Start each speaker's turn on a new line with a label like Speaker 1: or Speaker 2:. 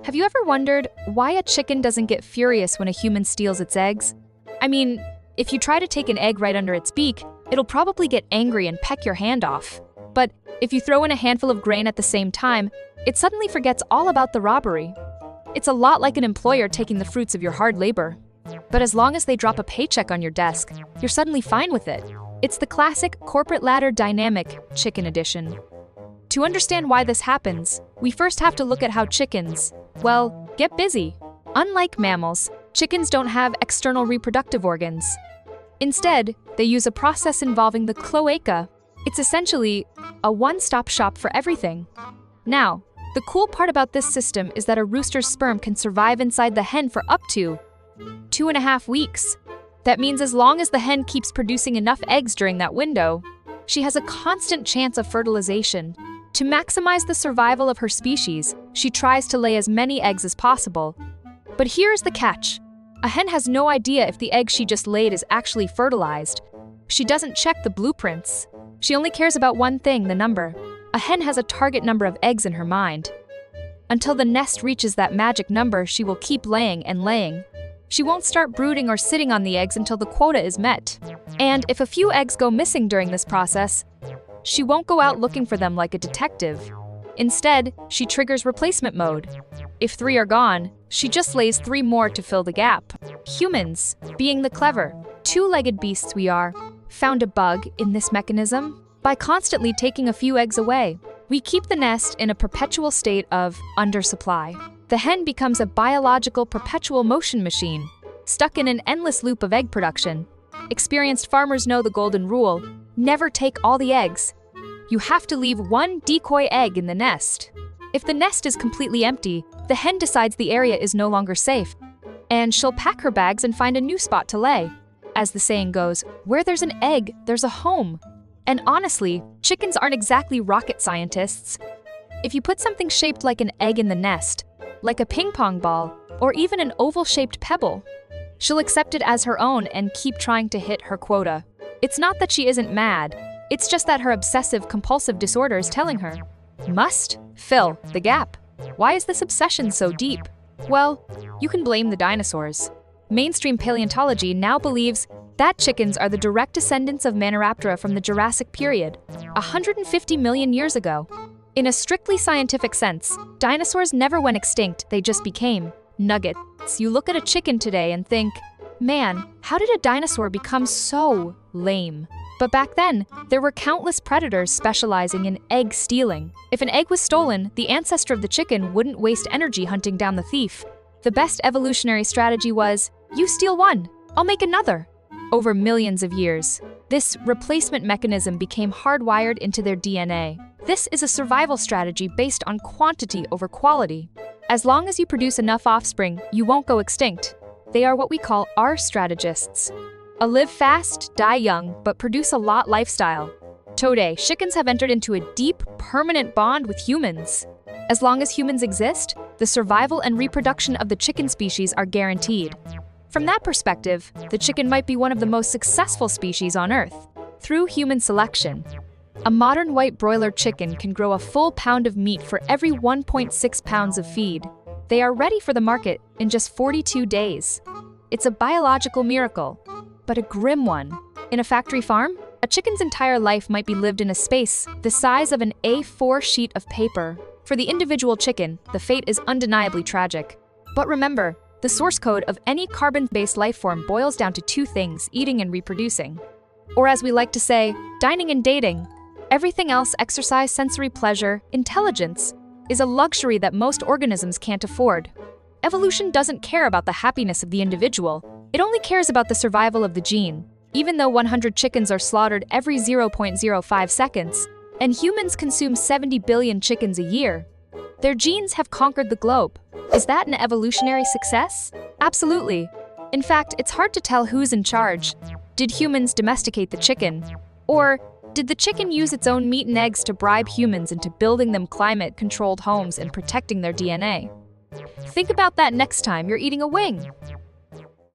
Speaker 1: Have you ever wondered why a chicken doesn't get furious when a human steals its eggs? I mean, if you try to take an egg right under its beak, it'll probably get angry and peck your hand off. But if you throw in a handful of grain at the same time, it suddenly forgets all about the robbery. It's a lot like an employer taking the fruits of your hard labor. But as long as they drop a paycheck on your desk, you're suddenly fine with it. It's the classic corporate ladder dynamic, chicken edition. To understand why this happens, we first have to look at how chickens, well, get busy. Unlike mammals, chickens don't have external reproductive organs. Instead, they use a process involving the cloaca. It's essentially a one-stop shop for everything. Now, the cool part about this system is that a rooster's sperm can survive inside the hen for up to 2.5 weeks. That means as long as the hen keeps producing enough eggs during that window, she has a constant chance of fertilization. To maximize the survival of her species, she tries to lay as many eggs as possible. But here's the catch. A hen has no idea if the egg she just laid is actually fertilized. She doesn't check the blueprints. She only cares about one thing, the number. A hen has a target number of eggs in her mind. Until the nest reaches that magic number, she will keep laying and laying. She won't start brooding or sitting on the eggs until the quota is met. And if a few eggs go missing during this process, she won't go out looking for them like a detective. Instead, she triggers replacement mode. If 3 are gone, she just lays 3 more to fill the gap. Humans, being the clever, two-legged beasts we are, found a bug in this mechanism. By constantly taking a few eggs away, we keep the nest in a perpetual state of undersupply. The hen becomes a biological perpetual motion machine, stuck in an endless loop of egg production. Experienced farmers know the golden rule: never take all the eggs. You have to leave one decoy egg in the nest. If the nest is completely empty, the hen decides the area is no longer safe, and she'll pack her bags and find a new spot to lay. As the saying goes, where there's an egg, there's a home. And honestly, chickens aren't exactly rocket scientists. If you put something shaped like an egg in the nest, like a ping pong ball, or even an oval-shaped pebble, she'll accept it as her own and keep trying to hit her quota. It's not that she isn't mad, it's just that her obsessive-compulsive disorder is telling her, must fill the gap. Why is this obsession so deep? Well, you can blame the dinosaurs. Mainstream paleontology now believes that chickens are the direct descendants of Maniraptora from the Jurassic period, 150 million years ago. In a strictly scientific sense, dinosaurs never went extinct, they just became nuggets. You look at a chicken today and think, man, how did a dinosaur become so lame? But back then, there were countless predators specializing in egg stealing. If an egg was stolen, the ancestor of the chicken wouldn't waste energy hunting down the thief. The best evolutionary strategy was, you steal one, I'll make another. Over millions of years, this replacement mechanism became hardwired into their DNA. This is a survival strategy based on quantity over quality. As long as you produce enough offspring, you won't go extinct. They are what we call R-strategists. A live fast, die young, but produce a lot lifestyle. Today, chickens have entered into a deep, permanent bond with humans. As long as humans exist, the survival and reproduction of the chicken species are guaranteed. From that perspective, the chicken might be one of the most successful species on Earth. Through human selection, a modern white broiler chicken can grow a full pound of meat for every 1.6 pounds of feed. They are ready for the market in just 42 days. It's a biological miracle, but a grim one. In a factory farm, a chicken's entire life might be lived in a space the size of an A4 sheet of paper. For the individual chicken, the fate is undeniably tragic. But remember, the source code of any carbon-based life form boils down to 2 things: eating and reproducing. Or as we like to say, dining and dating. Everything else, exercise, sensory pleasure, intelligence, is a luxury that most organisms can't afford. Evolution doesn't care about the happiness of the individual. It only cares about the survival of the gene. Even though 100 chickens are slaughtered every 0.05 seconds, and humans consume 70 billion chickens a year, their genes have conquered the globe. Is that an evolutionary success? Absolutely. In fact, it's hard to tell who's in charge. Did humans domesticate the chicken? Or did the chicken use its own meat and eggs to bribe humans into building them climate-controlled homes and protecting their DNA? Think about that next time you're eating a wing.